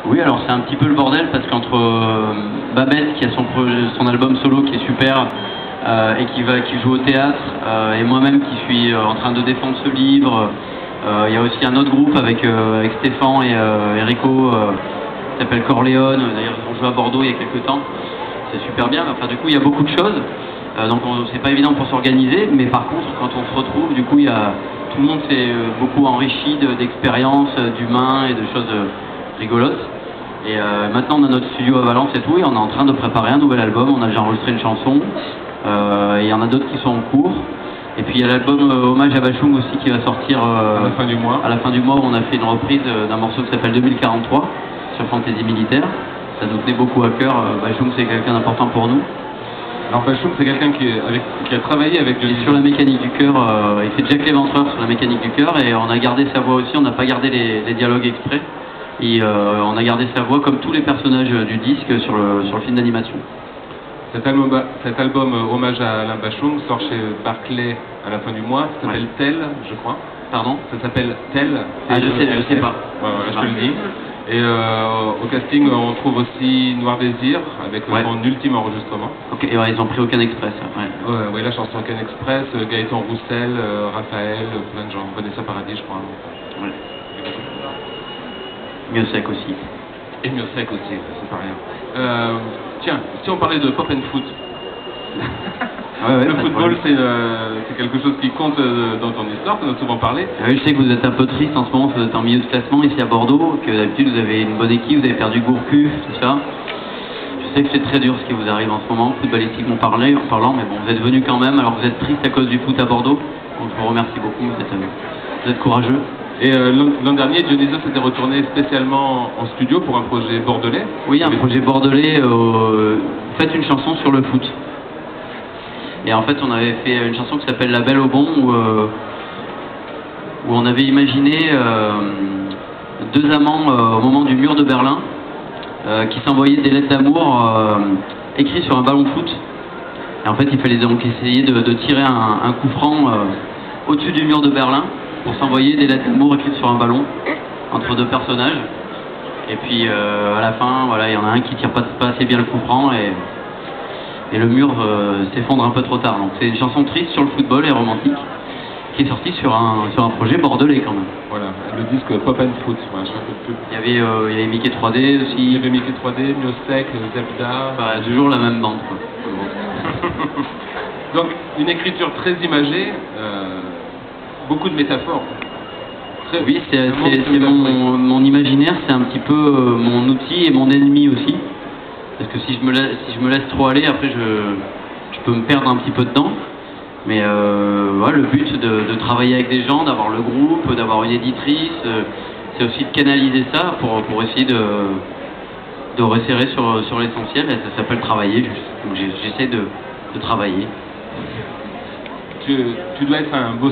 Oui, alors c'est un petit peu le bordel parce qu'entre Babette qui a son album solo qui est super et qui joue au théâtre et moi-même qui suis en train de défendre ce livre, il y a aussi un autre groupe avec Stéphane et Enrico qui s'appelle Corleone. D'ailleurs ils ont joué à Bordeaux il y a quelques temps, c'est super bien. Enfin du coup il y a beaucoup de choses, donc c'est pas évident pour s'organiser, mais par contre quand on se retrouve, du coup tout le monde s'est beaucoup enrichi d'expériences, d'humains et de choses rigolotes. Et maintenant on a notre studio à Valence et tout, et on est en train de préparer un nouvel album. On a déjà enregistré une chanson, et il y en a d'autres qui sont en cours. Et puis il y a l'album Hommage à Bachung aussi qui va sortir à la fin du mois. À la fin du mois, où on a fait une reprise d'un morceau qui s'appelle 2043 sur Fantaisie Militaire. Ça nous tenait beaucoup à cœur. Bachung c'est quelqu'un d'important pour nous. Alors Bachung c'est quelqu'un qui a travaillé avec Dionysos. Sur la mécanique du cœur, il fait Jack l'Éventreur sur la mécanique du cœur, et on a gardé sa voix aussi, on n'a pas gardé les dialogues exprès. Et on a gardé sa voix comme tous les personnages du disque sur le film d'animation. Cet album Hommage à Alain Bachung sort chez Barclay à la fin du mois. Ça s'appelle Tel, je crois. Pardon? Ça s'appelle Tel. Ah, je sais pas. Ouais, je te le dis. Et au casting, on trouve aussi Noir Désir avec son ultime enregistrement. Ok, et ouais, ils ont pris Aucun Express. Ouais, la chanson Aucun Express, Gaëtan Roussel, Raphaël, plein de gens. Vanessa Paradis, je crois. Ouais. Mieux sec aussi. Et mieux sec aussi, c'est pas rien. Tiens, si on parlait de pop and foot. Le football, c'est quelque chose qui compte dans ton histoire, tu en as souvent parlé. Oui, je sais que vous êtes un peu triste en ce moment, vous êtes en milieu de classement ici à Bordeaux, que d'habitude vous avez une bonne équipe, vous avez perdu Gourcuff, tout ça. Je sais que c'est très dur ce qui vous arrive en ce moment, footballistiquement parlant, mais bon, vous êtes venu quand même, alors vous êtes triste à cause du foot à Bordeaux, donc je vous remercie beaucoup, vous êtes courageux. Et l'an dernier, Dionysos s'était retourné spécialement en studio pour un projet bordelais. Oui, un projet bordelais, faites une chanson sur le foot. Et en fait, on avait fait une chanson qui s'appelle La Belle au Bon, où on avait imaginé deux amants au moment du mur de Berlin qui s'envoyaient des lettres d'amour écrites sur un ballon de foot. Et en fait, il fallait donc essayer de tirer un coup franc au-dessus du mur de Berlin pour s'envoyer des lettres d'amour écrites sur un ballon entre deux personnages. Et puis à la fin, voilà, il y en a un qui tire pas assez bien le coup franc et le mur s'effondre un peu trop tard. Donc c'est une chanson triste sur le football et romantique qui est sortie sur un projet bordelais quand même. Voilà, le disque Pop and Foot. Voilà, je fais un peu de pub. Il y avait Mickey 3D aussi. Il y avait Mickey 3D, Miosec, Zebda. Bah, toujours la même bande, quoi. Donc une écriture très imagée, beaucoup de métaphores. Oui, c'est mon imaginaire, c'est un petit peu mon outil et mon ennemi aussi. Parce que si je me laisse trop aller, après je peux me perdre un petit peu dedans. Mais voilà, le but de travailler avec des gens, d'avoir le groupe, d'avoir une éditrice, c'est aussi de canaliser ça pour essayer de resserrer sur l'essentiel. Ça s'appelle travailler juste. Donc j'essaie de travailler. Tu dois être un beau